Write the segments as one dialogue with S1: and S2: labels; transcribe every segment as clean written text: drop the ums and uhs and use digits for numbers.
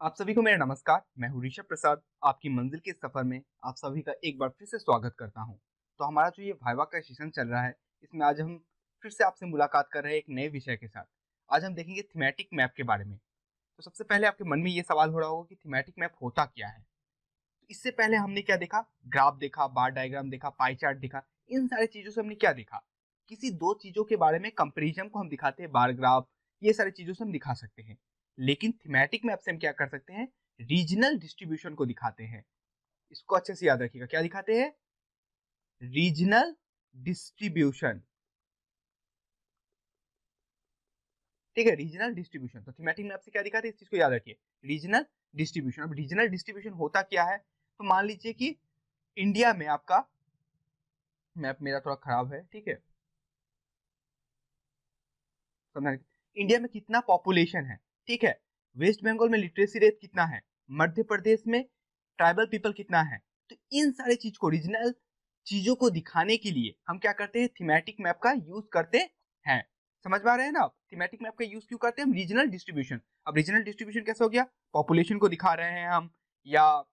S1: आप सभी को मेरा नमस्कार। मैं हूं ऋषभ प्रसाद। आपकी मंजिल के सफर में आप सभी का एक बार फिर से स्वागत करता हूं। तो हमारा जो ये वाइवा का सेशन चल रहा है, इसमें आज हम फिर से आपसे मुलाकात कर रहे हैं एक नए विषय के साथ। आज हम देखेंगे थीमेटिक मैप के बारे में। तो सबसे पहले आपके मन में ये सवाल हो रहा होगा कि थीमेटिक मैप होता क्या है। तो इससे पहले हमने क्या देखा? ग्राफ देखा, बार डायग्राम देखा, पाई चार्ट देखा। इन सारी चीजों से हमने क्या देखा? किसी दो चीजों के बारे में कंपेरिजन को हम दिखाते हैं, बार ग्राफ, ये सारी चीजों से हम दिखा सकते हैं। लेकिन थीमेटिक मैप से हम क्या कर सकते हैं? रीजनल डिस्ट्रीब्यूशन को दिखाते हैं। इसको अच्छे से याद रखिएगा, क्या दिखाते हैं? Regional distribution. ठीक है, रीजनल डिस्ट्रीब्यूशन। तो थीमेटिक मैप से क्या दिखाते हैं, इस चीज को याद रखिए, रीजनल डिस्ट्रीब्यूशन। अब रीजनल डिस्ट्रीब्यूशन होता क्या है? तो मान लीजिए कि इंडिया में आपका मैप, मेरा थोड़ा खराब है, ठीक है, समझ, इंडिया में कितना पॉपुलेशन है, ठीक है, वेस्ट बंगाल में लिटरेसी रेट कितना है, मध्य प्रदेश में ट्राइबल पीपल कितना है। तो इन सारे चीज को, रीजनल चीजों को दिखाने के लिए हम क्या करते हैं? थीमेटिक मैप का यूज करते हैं। समझ में आ रहे हैं ना आप? थीमेटिक मैप का यूज क्यों करते हैं हम? Regional distribution. अब रीजनल डिस्ट्रीब्यूशन कैसे हो गया? पॉपुलेशन को दिखा रहे हैं हम, या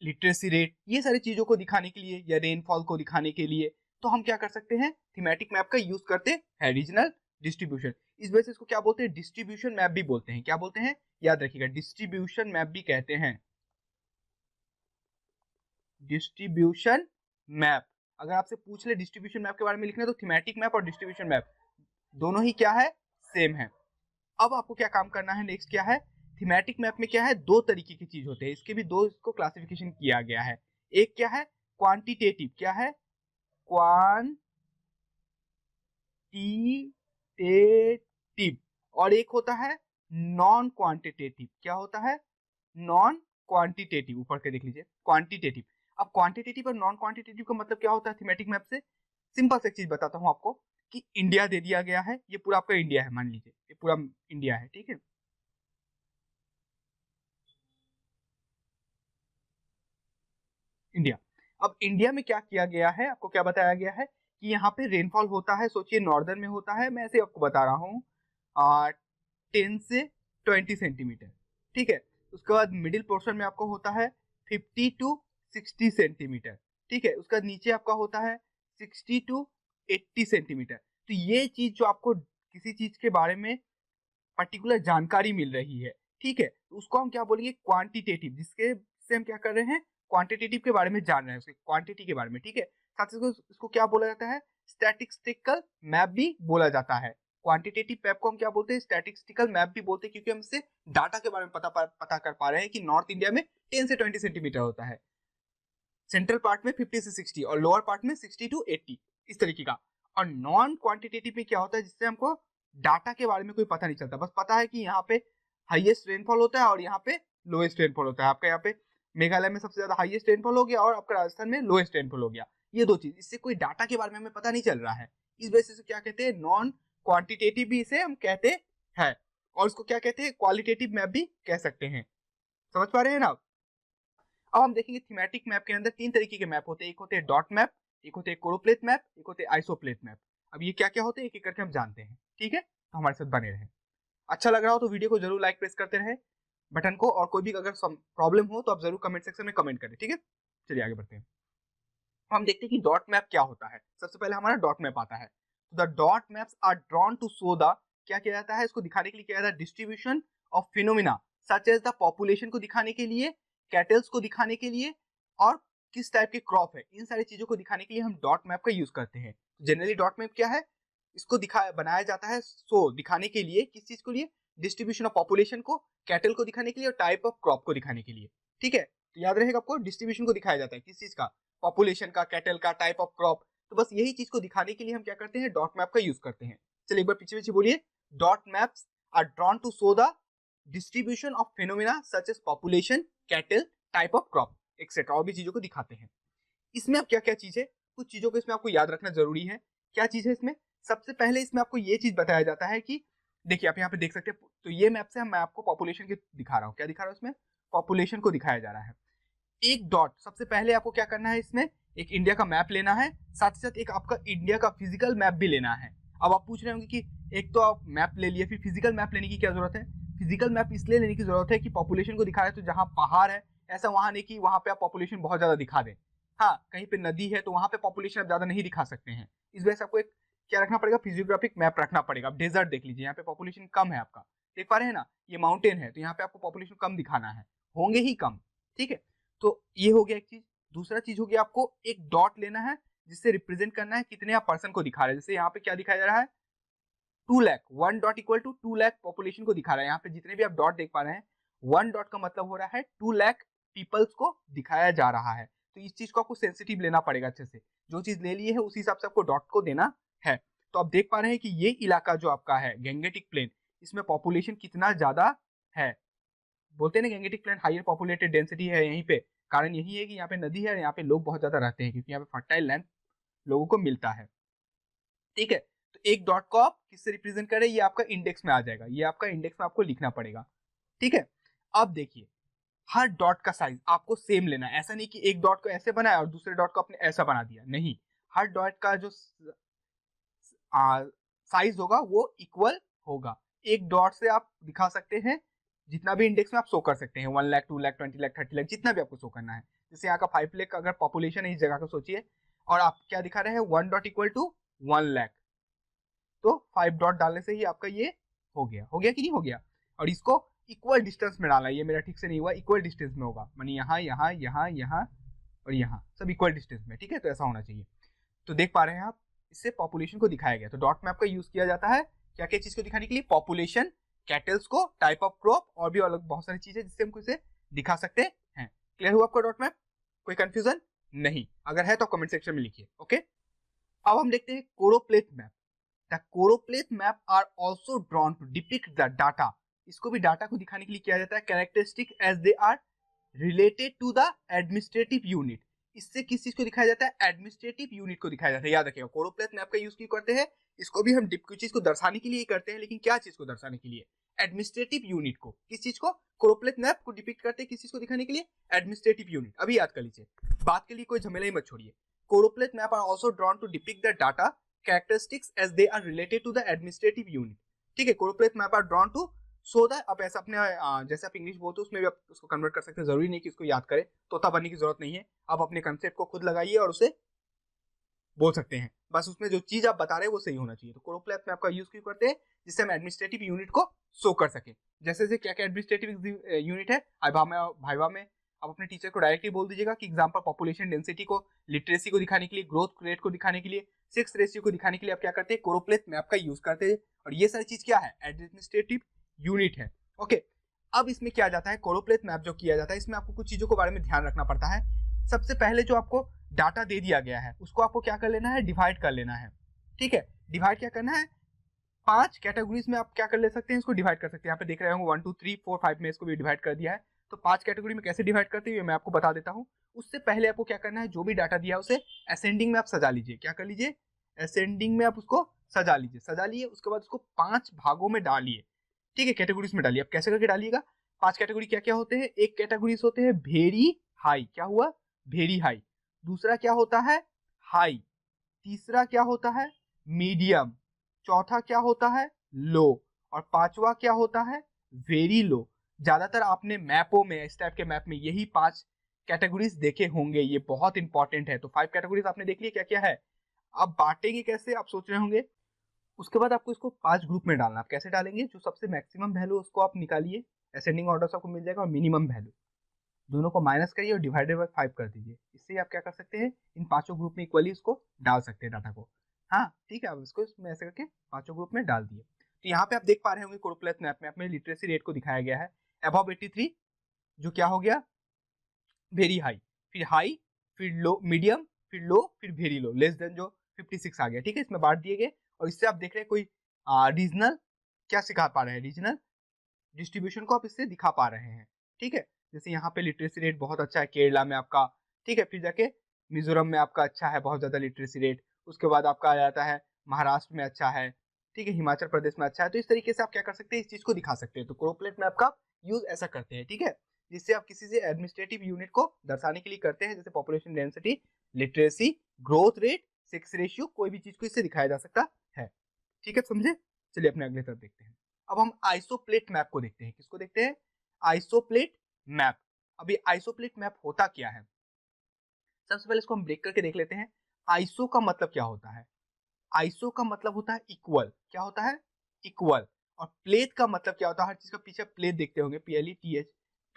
S1: लिटरेसी रेट, ये सारी चीजों को दिखाने के लिए, या रेनफॉल को दिखाने के लिए, तो हम क्या कर सकते हैं? थीमेटिक मैप का यूज करते हैं, रीजनल डिस्ट्रीब्यूशन। इस वजह से इसको क्या बोलते हैं? डिस्ट्रीब्यूशन मैप भी बोलते हैं। क्या बोलते हैं? याद रखिएगा, डिस्ट्रीब्यूशन मैप भी कहते हैं। Distribution map. अगर आपसे पूछ ले डिस्ट्रीब्यूशन मैप के बारे में लिखना है, तो थीमेटिक मैप और डिस्ट्रीब्यूशन मैप दोनों ही क्या है? सेम है। अब आपको क्या काम करना है? नेक्स्ट क्या है? थीमेटिक मैप में क्या है? दो तरीके की चीज होते हैं, इसके भी दो, इसको क्लासिफिकेशन किया गया है। एक क्या है? क्वांटिटेटिव। क्या है? क्वांटिटेटिव। और एक होता है नॉन क्वांटिटेटिव। क्या होता है? Non quantitative. ऊपर के देख लीजिए, क्वांटिटेटिव। अब क्वांटिटेटिव और नॉन क्वांटिटेटिव का मतलब क्या होता है थीमेटिक मैप से? सिंपल से एक चीज बताता हूं आपको, कि इंडिया दे दिया गया है, ये पूरा आपका इंडिया है, मान लीजिए ये पूरा इंडिया है, ठीक है, इंडिया। अब इंडिया में क्या किया गया है, आपको क्या बताया गया है? कि यहाँ पे रेनफॉल होता है, सोचिए नॉर्दर्न में होता है, मैं ऐसे आपको बता रहा हूँ, 10 से 20 सेंटीमीटर, ठीक है। उसके बाद मिडिल पोर्शन में आपको होता है 50 to 60 सेंटीमीटर, ठीक है। उसके बाद नीचे आपका होता है 60 to 80 सेंटीमीटर। तो ये चीज जो आपको किसी चीज के बारे में पर्टिकुलर जानकारी मिल रही है, ठीक है, तो उसको हम क्या बोलेंगे? क्वांटिटेटिव। जिसके से हम क्या कर रहे हैं? क्वांटिटेटिव के बारे में जान रहे हैं, उसके क्वांटिटी के बारे में, ठीक है। साथ ही इसको क्या बोला जाता है? स्टैटिस्टिकल मैप भी बोला जाता है। क्वांटिटेटिव मैप को हम क्या बोलते हैं? स्टैटिस्टिकल मैप भी बोलते हैं, क्योंकि हम इससे डाटा के बारे में पता कर पा रहे हैं कि नॉर्थ इंडिया में 10 से 20 सेंटीमीटर होता है, सेंट्रल पार्ट में 50 से 60, और लोअर पार्ट में 60 to 80, इस तरीके का। और नॉन क्वांटिटेटिव में क्या होता है? जिससे हमको डाटा के बारे में कोई पता नहीं चलता, बस पता है कि यहाँ पे हाईएस्ट रेनफॉल होता है और यहाँ पे लोएस्ट रेनफॉल होता है। आपका यहाँ पे मेघालय में सबसे ज्यादा हाईएस्ट रेनफॉल हो गया, और आपका राजस्थान में लोएस्ट रेनफॉल हो गया। ये दो चीज, इससे कोई डाटा के बारे में हमें पता नहीं चल रहा है। इस वजह से क्या कहते हैं? नॉन क्वांटिटेटिव भी इसे हम कहते हैं, और इसको क्या कहते हैं? क्वालिटेटिव मैप भी कह सकते हैं। समझ पा रहे हैं ना? अब हम देखेंगे थीमेटिक मैप के अंदर तीन तरीके के मैप होते हैं। एक होते हैं डॉट मैप, एक होते हैं कोरोप्लेट मैप, एक होते हैं आइसोप्लेट मैप। अब ये क्या क्या होते हैं एक एक करके हम जानते हैं, ठीक है, तो हमारे साथ बने रहें। अच्छा लग रहा हो तो वीडियो को जरूर लाइक प्रेस करते रहे बटन को, और कोई भी अगर प्रॉब्लम हो तो आप जरूर कमेंट सेक्शन में कमेंट करें, ठीक है। चलिए आगे बढ़ते हैं। हम देखते हैं कि डॉट मैप क्या होता है। सबसे पहले हमारा डॉट मैप आता है। The dot maps are drawn to show the, क्या किया जाता है? इसको दिखाने के लिए किया जाता है distribution of phenomena such as the population को दिखाने के लिए, कैटल्स को दिखाने के लिए, और किस टाइप के क्रॉप है, इन सारी चीजों को दिखाने के लिए हम डॉट मैप का यूज करते हैं। जनरली डॉट मैप क्या है? इसको बनाया जाता है सो दिखाने के लिए, किस चीज के लिए? डिस्ट्रीब्यूशन ऑफ पॉपुलेशन को, कैटल को दिखाने के लिए, और टाइप ऑफ क्रॉप को दिखाने के लिए, ठीक है। तो याद रहेगा आपको, डिस्ट्रीब्यूशन को दिखाया जाता है किस चीज का? पॉपुलेशन का, कैटल का, टाइप ऑफ क्रॉप। तो बस यही चीज को दिखाने के लिए हम क्या करते हैं? डॉट मैप का यूज करते हैं। चलिए एक बार पीछे पीछे बोलिए। Dot maps are drawn to show the distribution of phenomena such as population, cattle, type of crop etcetera, और भी चीजों को दिखाते हैं। इसमें अब क्या क्या चीज है? कुछ चीजों को इसमें आपको याद रखना जरूरी है। क्या चीज है इसमें? सबसे पहले इसमें आपको ये चीज बताया जाता है कि देखिए, आप यहाँ पे देख सकते हैं, तो ये मैप से मैं आपको पॉपुलेशन की दिखा रहा हूँ। क्या दिखा रहा हूँ इसमें? पॉपुलेशन को दिखाया जा रहा है। एक डॉट, सबसे पहले आपको क्या करना है? इसमें एक इंडिया का मैप लेना है, साथ ही साथ एक आपका इंडिया का फिजिकल मैप भी लेना है। अब आप पूछ रहे होंगे कि एक तो आप मैप ले लिए, फिर फिजिकल मैप लेने की क्या जरूरत है? फिजिकल मैप इसलिए लेने की जरूरत है कि पॉपुलेशन को दिखा रहे तो जहाँ पहाड़ है ऐसा वहां नहीं कि वहां पे आप पॉपुलेशन बहुत ज्यादा दिखा दें। हाँ, कहीं पे नदी है तो वहां पे पॉपुलेशन आप ज्यादा नहीं दिखा सकते हैं, इस वजह से आपको एक क्या रखना पड़ेगा, फिजियोग्राफिक मैप रखना पड़ेगा। आप डेजर्ट देख लीजिए, यहाँ पे पॉपुलेशन कम है आपका, देख पा रहे हैं ना, ये माउंटेन है तो यहाँ पे आपको पॉपुलेशन कम दिखाना है, होंगे ही कम। ठीक है, तो ये हो गया एक चीज। दूसरा चीज हो गया, आपको एक डॉट लेना है जिससे रिप्रेजेंट करना है कितने आप पर्सन को दिखा रहे हैं। जैसे यहाँ पे क्या दिखाया जा रहा है, 2 lakh, 1 dot equal to 2 lakh population को दिखा रहा है। यहाँ पे जितने भी आप डॉट देख पा रहे हैं, 1 डॉट का मतलब हो रहा है 2 लाख पीपल्स को दिखाया जा रहा है। तो इस चीज को आपको सेंसिटिव लेना पड़ेगा अच्छे से, जो चीज ले ली है उसी हिसाब से आपको डॉट को देना है। तो आप देख पा रहे हैं कि ये इलाका जो आपका है गैंगेटिक प्लेन, इसमें पॉपुलेशन कितना ज्यादा है। बोलते हैं ना Gangetic plain higher populated density है यहीं पे, कारण यही है कि यहाँ पे नदी है और यहाँ पे लोग बहुत ज्यादा रहते हैं, क्योंकि यहाँ पे फर्टाइल लैंड लोगों को मिलता है। ठीक है, तो एक डॉट को आप किससे रिप्रेजेंट करें, ये आपका इंडेक्स में आ जाएगा, ये आपका इंडेक्स में आपको लिखना पड़ेगा। ठीक है, अब देखिए हर डॉट का साइज आपको सेम लेना है, ऐसा नहीं कि एक डॉट को ऐसे बनाया और दूसरे डॉट को आपने ऐसा बना दिया, नहीं, हर डॉट का जो साइज होगा वो इक्वल होगा। एक डॉट से आप दिखा सकते हैं जितना भी इंडेक्स में आप शो कर सकते हैं, 1 लाख, 2 लाख, 20 लाख, 30 लाख, जितना भी आपको शो करना है। जैसे यहाँ का 5 लाख अगर पॉपुलेशन है इस जगह का सोचिए, और आप क्या दिखा रहे हैं, 1 डॉट इक्वल टू 1 लाख, तो 5 डॉट डालने से ही आपका ये हो गया कि नहीं हो गया। और इसको इक्वल डिस्टेंस में डालना, ये मेरा ठीक से नहीं हुआ, इक्वल डिस्टेंस में होगा, मानी यहाँ यहाँ यहाँ यहाँ और यहाँ सब इक्वल डिस्टेंस में। ठीक है, तो ऐसा होना चाहिए। तो देख पा रहे हैं आप, इससे पॉपुलेशन को दिखाया गया। तो डॉट मैप का यूज किया जाता है क्या क्या चीज को दिखाने के लिए, पॉपुलेशन, कैटल्स को, टाइप ऑफ क्रॉप और भी अलग बहुत सारी चीजें जिससे हमको इसे दिखा सकते हैं। क्लियर हुआ आपका डॉट मैप, कोई कंफ्यूजन नहीं, अगर है तो कमेंट सेक्शन में लिखिए। ओके, अब हम देखते हैं choropleth map. The choropleth map are also drawn to depict the data. इसको भी डाटा को दिखाने के लिए किया जाता है, characteristic as they are related to the administrative unit. इससे किस चीज को दिखाया जाता है, एडमिनिस्ट्रेटिव यूनिट को दिखाया जाता है। याद रखिएगा, कोरोप्लेथ मैप का यूज क्यों करते हैं, इसको भी हम कुछ चीज को दर्शाने के लिए करते हैं, लेकिन क्या चीज को दर्शाने के लिए, एडमिनिस्ट्रेटिव यूनिट को। किस चीज को, कोरोप्लेथ मैप को डिपिक्ट करते हैं, किस चीज को दिखाने के लिए, एडमिनिस्ट्रेटिव यूनिट। अभी याद कर लीजिए, बात के लिए कोई झमेला ही मत छोड़िए। Choropleth map are also drawn to depict the data characteristics as they are related to the administrative unit. ठीक है, choropleth map are drawn to so that, आप ऐसा अपने जैसे आप इंग्लिश बोलते हो उसमें भी आप उसको कन्वर्ट कर सकते हैं, जरूरी नहीं कि उसको याद करें, तोता बनने की जरूरत नहीं है। आप अपने कंसेप्ट को खुद लगाइए और उसे बोल सकते हैं, बस उसमें जो चीज आप बता रहे हैं वो सही होना चाहिए। तो कोरोप्लेथ मैप का यूज क्यों करते हैं, जिससे हम एडमिनिस्ट्रेटिव यूनिट को शो कर सके। जैसे जैसे क्या क्या एडमिनिस्ट्रेटिव यूनिट है, भाइवा में आप अपने टीचर को डायरेक्टली बोल दीजिएगा कि एग्जांपल पॉपुलेशन डेंसिटी को, लिटरेसी को दिखाने के लिए, ग्रोथ रेट को दिखाने के लिए, सेक्स रेशियो को दिखाने के लिए आप क्या करते हैं, कोरोप्लेथ मैप का यूज करते हैं। और ये सारी चीज क्या है, एडमिनिस्ट्रेटिव यूनिट है। ओके, अब इसमें क्या जाता है, कोरोप्लेथ मैप जो किया जाता है इसमें आपको कुछ चीजों के बारे में ध्यान रखना पड़ता है। सबसे पहले जो आपको डाटा दे दिया गया है उसको आपको क्या कर लेना है, डिवाइड कर लेना है। ठीक है, डिवाइड क्या करना है, 5 कैटेगरीज में आप क्या कर ले सकते हैं, इसको डिवाइड कर सकते हैं। यहाँ पे देख रहे होंगे 1 2 3 4 5 में इसको भी डिवाइड कर दिया है। तो 5 कैटेगरी में कैसे डिवाइड करते हैं मैं आपको बता देता हूँ। उससे पहले आपको क्या करना है, जो भी डाटा दिया है उसे असेंडिंग में आप सजा लीजिए। क्या कर लीजिए, असेंडिंग में आप उसको सजा लीजिए। सजा लिए उसके बाद उसको 5 भागों में डालिए। ठीक है, कैटेगरीज में डालिए। अब कैसे करके डालिएगा, 5 कैटेगरी क्या क्या होते हैं, एक कैटेगरीज होते हैं वेरी हाई, क्या हुआ, वेरी हाई। दूसरा क्या होता है, हाई। तीसरा क्या होता है, मीडियम। चौथा क्या होता है, लो। और पांचवा क्या होता है, वेरी लो। ज्यादातर आपने मैपों में, इस टाइप के मैप में यही 5 कैटेगरीज देखे होंगे, ये बहुत इंपॉर्टेंट है। तो 5 कैटेगरीज आपने देख लिया क्या क्या है। अब बांटेंगे कैसे, आप सोच रहे होंगे। उसके बाद आपको इसको 5 ग्रुप में डालना। आप कैसे डालेंगे, जो सबसे मैक्सिमम वैल्यू उसको आप निकालिए, असेंडिंग ऑर्डर से आपको मिल जाएगा, और मिनिमम वैल्यू दोनों को माइनस करिए और डिवाइडेड बाय 5 कर दीजिए। इससे आप क्या कर सकते हैं, इन 5 ग्रुप में इक्वली इसको डाल सकते हैं डाटा को। हाँ ठीक है, अब इसको इसमें ऐसे करके 5 ग्रुप में डाल दिए। तो यहाँ पे आप देख पा रहे होंगे कोरोप्लेथ मैप में अपने लिटरेसी रेट को दिखाया गया है, अबव 83, जो क्या हो गया, वेरी हाई, फिर हाई, फिर लो, मीडियम, फिर लो, फिर वेरी लो, लेस देन जो 56 आ गया। ठीक है, इसमें बांट दिए गए। और इससे आप देख रहे हैं कोई रीजनल क्या सिखा पा रहे हैं, रीजनल डिस्ट्रीब्यूशन को आप इससे दिखा पा रहे हैं। ठीक है, जैसे यहाँ पे लिटरेसी रेट बहुत अच्छा है केरला में आपका। ठीक है, फिर जाके मिजोरम में आपका अच्छा है, बहुत ज्यादा लिटरेसी रेट। उसके बाद आपका आ जाता है महाराष्ट्र में अच्छा है। ठीक है, हिमाचल प्रदेश में अच्छा है। तो इस तरीके से आप क्या कर सकते हैं, इस चीज को दिखा सकते हैं। तो कोरोप्लेथ मैप का यूज ऐसा करते हैं। ठीक है, जिससे आप किसी से एडमिनिस्ट्रेटिव यूनिट को दर्शाने के लिए करते हैं, जैसे population density, literacy, growth rate, sex ratio, कोई भी चीज को इससे दिखाया जा सकता है। ठीक है, समझे। चलिए अपने अगले तरफ देखते हैं। अब हम आइसोप्लेट मैप को देखते हैं। किसको देखते हैं? आइसोप्लेट मैप। अभी आइसोप्लेट मैप होता क्या है? सबसे पहले इसको हम ब्रेक करके देख लेते हैं। आइसो का मतलब क्या होता है? आइसो का मतलब होता है इक्वल। क्या होता है? इक्वल। और प्लेट का मतलब क्या होता है? हर चीज का पीछे प्लेट देखते होंगे, PLETH।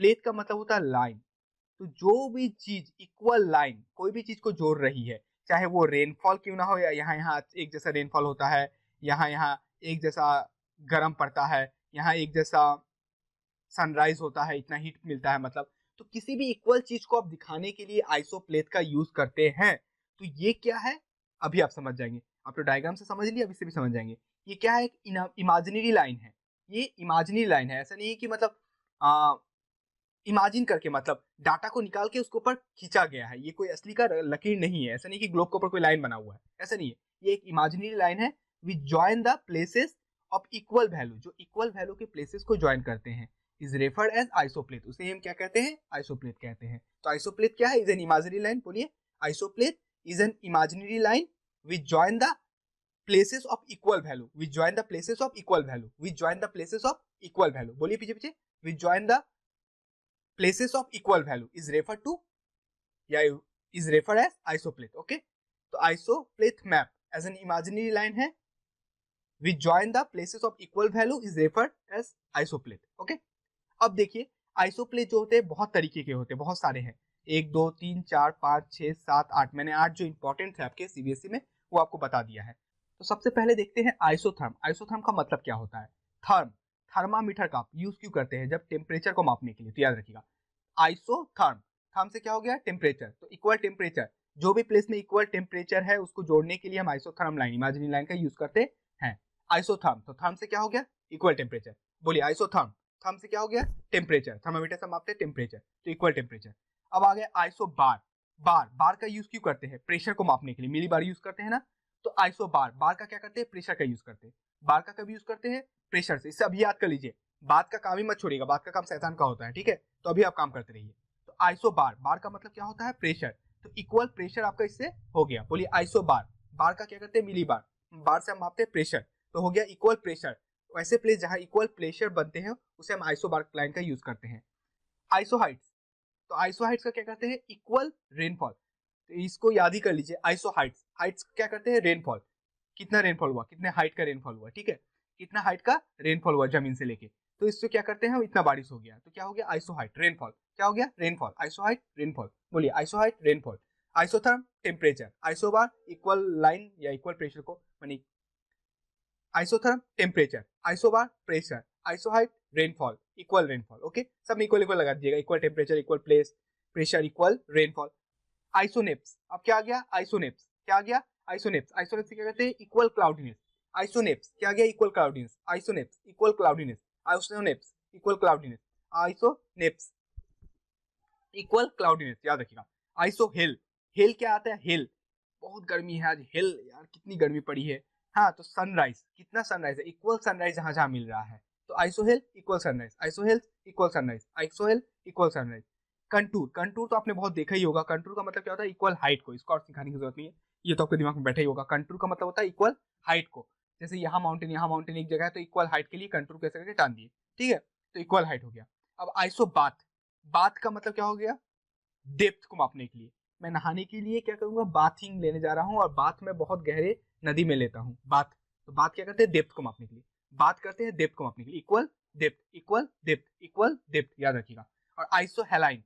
S1: प्लेट का मतलब होता है लाइन। तो जो भी चीज इक्वल लाइन कोई भी चीज को जोड़ रही है, चाहे वो रेनफॉल क्यों ना हो, या यहाँ यहाँ एक जैसा रेनफॉल होता है, यहाँ यहाँ एक जैसा गर्म पड़ता है, यहाँ एक जैसा सनराइज होता है, इतना हीट मिलता है, मतलब तो किसी भी इक्वल चीज को आप दिखाने के लिए आइसोप्लेट का यूज करते हैं। तो ये क्या है अभी आप समझ जाएंगे। आप तो डायग्राम से समझ लिया, अभी से भी समझ जाएंगे। ये क्या है? एक इमेजिनरी लाइन है। ये इमेजिनरी लाइन है, ऐसा नहीं है कि मतलब इमेजिन करके, मतलब डाटा को निकाल के उसके ऊपर खींचा गया है। ये कोई असली का लकीर नहीं है। ऐसा नहीं कि ग्लोब के ऊपर कोई लाइन बना हुआ है, ऐसा नहीं है। ये एक इमेजिनरी लाइन है। We join the places of equal value, जो इक्वल वैल्यू के प्लेसेस को ज्वाइन करते हैं, इज रेफर्ड एज आइसोप्लेट। उसे हम क्या कहते हैं? आइसोप्लेट कहते हैं। तो आइसोप्लेट क्या है? Is an imaginary line. बोलिए, isopleth is an imaginary line which join the places of equal value, we join the places of equal value, we join the places of equal value। बोलिए पीछे पीछे। we join the places of equal value is referred to या is referred as isoplate। okay, तो isoplate map as an imaginary line है, we join the places of equal value is referred as isoplate। okay, अब देखिए आइसोप्लेट जो होते हैं बहुत तरीके के होते हैं, बहुत सारे हैं। 1 2 3 4 5 6 7 8। मैंने 8 जो इंपॉर्टेंट है आपके CBSE में वो आपको बता दिया है। तो सबसे पहले देखते हैं आइसोथर्म। आइसोथर्म का मतलब क्या होता है? थर्म, थर्मामीटर का आप यूज क्यों करते हैं? जब टेम्परेचर को मापने के लिए। तो याद रखिएगा आइसोथर्म, थर्म से क्या हो गया? टेम्परेचर। तो इक्वल टेम्परेचर, जो भी प्लेस में इक्वल टेम्परेचर है उसको जोड़ने के लिए हम आइसोथर्म लाइन, इमेजिनरी लाइन का यूज करते हैं। आइसोथर्म, तो थर्म से क्या हो गया? Equal temperature. बोलिए आइसोथर्म, थर्म से क्या हो गया? टेम्परेचर। थर्मामीटर से मापते हैं टेम्परेचर, तो इक्वल टेम्परेचर। अब आ गया आइसो बार। बार, बार का यूज क्यों करते हैं? प्रेशर को मापने के लिए, मिली बार यूज करते हैं ना। तो आइसो बार, बार का क्या करते हैं? प्रेशर का यूज करते हैं। बार का कभी यूज करते हैं? प्रेशर से। इससे अभी याद कर लीजिए, बात का काम ही मत छोड़िएगा, बात का काम शैतान का होता है, ठीक है। तो अभी आप काम करते रहिए। तो आइसो बार, बार का मतलब क्या होता है? प्रेशर। तो इक्वल प्रेशर आपका इससे हो गया। बोलिए आइसो बार, बार का क्या करते हैं? मिली बार, बार से हम मापते हैं प्रेशर, तो हो गया इक्वल प्रेशर। वैसे प्लेस जहां इक्वल प्रेशर बनते हैं उसे हम आइसो बार लाइन का यूज करते हैं। आइसो हाइट्स, तो आइसो हाइट्स का क्या करते हैं? Equal rainfall. तो इसको याद ही कर लीजिए, आइसो हाइट्स। हाइट्स क्या करते हैं? रेनफॉल। कितना रेनफॉल हुआ, कितने हाइट का रेनफॉल हुआ, ठीक है, कितना हाइट का रेनफॉल हुआ जमीन से लेके। तो इससे क्या करते हैं हम? इतना बारिश हो गया, तो क्या हो गया? Isohyet, rainfall. क्या हो गया? रेनफॉल। Isohyet, rainfall. बोलिए isohyet, rainfall. Isotherm, temperature. Isobar, equal line या इक्वल प्रेशर को, मानी isotherm temperature, isobar pressure, isohyet rainfall, equal rainfall. Okay, सब में इक्वल इक्वल लगा दीजिएगा, equal temperature, equal place, pressure, equal rainfall. Isonephs, अब क्या आ गया? आइसोनेप्स। क्या आ गया? आइसोनेप्स। आइसोनेप्स क्या कहते हैं? Equal cloudiness. आइसोनेप्स क्या आ गया? Equal cloudiness. Isonephs equal cloudiness. Isonephs equal cloudiness. Isonephs equal cloudiness, याद रखिएगा। आइसो हेल, हेल क्या आता है? हेल, बहुत गर्मी है आज, हेल यार कितनी गर्मी पड़ी है। हाँ, तो सनराइज, कितना सनराइज है? इक्वल सनराइज जहां जहां मिल रहा है। तो iso hello equal sunrise, iso hello equal sunrise, iso hello equal sunrise. Contour, contour तो आपने बहुत देखा ही होगा। कंटूर का मतलब क्या होता है? इक्वल हाइट को। इसको और सिखाने की जरूरत नहीं है, ये तो आपके दिमाग में बैठा ही होगा। कंटूर का मतलब होता है इक्वल हाइट को। जैसे यहाँ माउंटेन एक जगह है, तो इक्वल हाइट के लिए कंटूर कैसे करके टान दिए, ठीक है, तो इक्वल हाइट हो गया। अब आइसो बाथ, बाथ का मतलब क्या हो गया? डेप्थ को मापने के लिए। मैं नहाने के लिए क्या करूंगा? बाथिंग लेने जा रहा हूँ, और बाथ में बहुत गहरे नदी में लेता हूँ बाथ। तो बात क्या करते हैं? डेप्थ को मापने के लिए। बात करते हैं डेप्थ को मापने के लिए। Equal depth, equal depth, equal depth, याद रखिएगा। और आइसो हेलाइन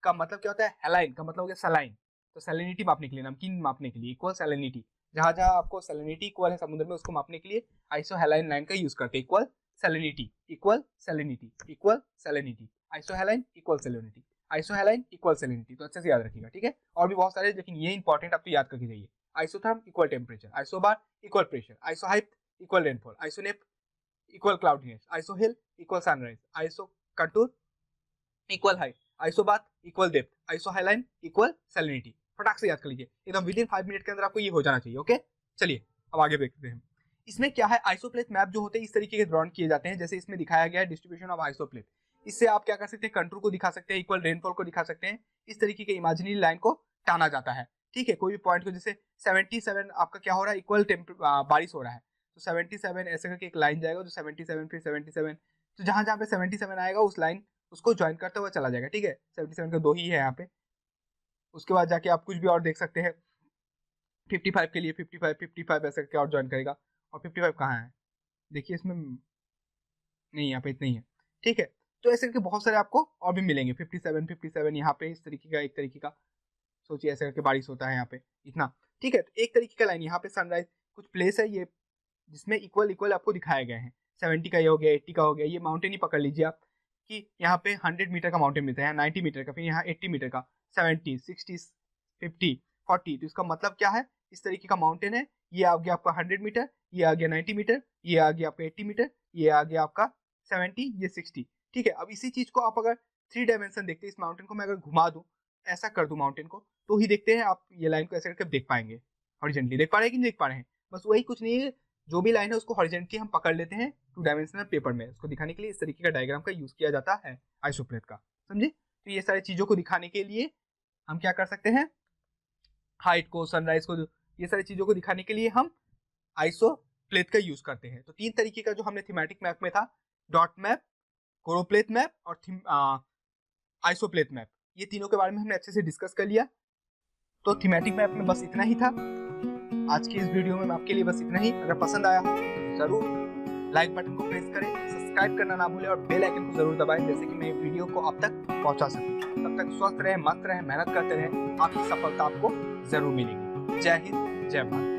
S1: का मतलब क्या होता है? हेलाइन का मतलब हो गया सलाइन। तो सैलिनिटी मापने के लिए, नमकीन मापने के लिए, इक्वल सैलिनिटी। जहां जहां आपको सैलिनिटी इक्वल है समुद्र में, उसको मापने के लिए आइसो हेलाइन लाइन का यूज करते हैं। Equal salinity, equal salinity, equal salinity, isohaline equal salinity, isohaline equal salinity. तो अच्छे से याद रखिएगा, ठीक है। और भी बहुत सारे, लेकिन ये इंपॉर्टेंट आप तो याद करके जाइए। Isotherm equal temperature, isobar equal pressure, isohyet equal rainfall, isoneph equal cloudiness, isohel equal sunrise, iso contour equal height, isobath equal depth, isohaline equal salinity. फटाक से याद कर लीजिए, एकदम विदिन 5 मिनट के अंदर आपको ये हो जाना चाहिए। ओके, चलिए अब आगे देखते हैं। इसमें क्या है? आइसोप्लेट मैप जो होते हैं इस तरीके के ड्रॉ किए जाते हैं, जैसे इसमें दिखाया गया है डिस्ट्रीब्यूशन ऑफ आइसोप्लेट। इससे आप क्या कर सकते हैं? कंटूर को दिखा सकते हैं, इक्वल रेनफॉल को दिखा सकते हैं। इस तरीके के इमेजिनरी लाइन को टाना जाता है, ठीक है। कोई भी पॉइंट को, जैसे 77 आपका क्या हो रहा है? इक्वल बारिश हो रहा है, तो 77 ऐसे करके एक लाइन जाएगा, जो 77 फिर 77, तो जहां जहां पे 77 आएगा उस लाइन उसको ज्वाइन करते हुए चला जाएगा, ठीक है। 77 का 2 ही है यहाँ पे। उसके बाद जाके आप कुछ भी और देख सकते हैं। 55 के लिए 55 55 ऐसे करके और ज्वाइन करेगा। और 55 कहाँ है, देखिए इसमें नहीं, यहाँ पे इतना ही है, ठीक है। तो ऐसे करके बहुत सारे आपको और भी मिलेंगे। 57 यहाँ पे इस तरीके का, एक तरीके का सोचिए ऐसे करके बारिश होता है यहाँ पे इतना, ठीक है। तो एक तरीके का लाइन यहाँ पे सनराइज कुछ प्लेस है ये जिसमें इक्वल इक्वल आपको दिखाए गए हैं। 70 का ये हो गया, 80 का हो गया। ये माउंटेन ही पकड़ लीजिए आप कि यहाँ पे 100 मीटर का माउंटेन मिलता है, 90 मीटर का, फिर यहाँ 80 मीटर का, 70, 60, 50, 40। तो इसका मतलब क्या है, इस तरीके का माउंटेन है। ये आ गया आपका 100 मीटर, ये आ गया 90 मीटर, ये आ गया आपका 80 मीटर, ये आ गया आपका 70, ये 60, ठीक है। अब इसी चीज को आप अगर 3 डायमेंशन देखते हैं, इस माउंटेन को मैं अगर घुमा दूं, ऐसा कर दूं माउंटेन को, तो ही देखते हैं आप ये लाइन को ऐसे करके देख पाएंगे। हॉरिजॉन्टली देख पा रहे हैं कि नहीं देख पा रहे हैं, बस वही, कुछ नहीं है। जो भी लाइन है उसको हॉरिजॉन्टली हम पकड़ लेते हैं 2 डायमेंशनल पेपर में। उसको दिखाने के लिए इस तरीके का डायग्राम का यूज किया जाता है, आइसोप्लेट का, समझे। तो ये सारी चीजों को दिखाने के लिए हम क्या कर सकते हैं, हाइट को, सनराइज को, ये सारी चीजों को दिखाने के लिए हम आइसोप्लेट का यूज करते हैं। तो 3 तरीके का जो हमने थीमेटिक मैप में था, डॉट मैप, कोरोप्लेट मैप और आइसोप्लेट मैप, ये तीनों के बारे में हमने अच्छे से डिस्कस कर लिया। तो थीमेटिक मैप में बस इतना ही था आज की इस वीडियो में, आपके लिए बस इतना ही। अगर पसंद आया हो तो जरूर लाइक बटन को प्रेस करें, सब्सक्राइब करना ना भूलें और बेल आइकन को जरूर दबाएं, जैसे कि मैं वीडियो को आप तक पहुंचा सकूं। तब तक स्वस्थ रहें, मस्त रहें, मेहनत करते रहें, आपकी सफलता आपको जरूर मिलेगी। जय हिंद, जय भारत।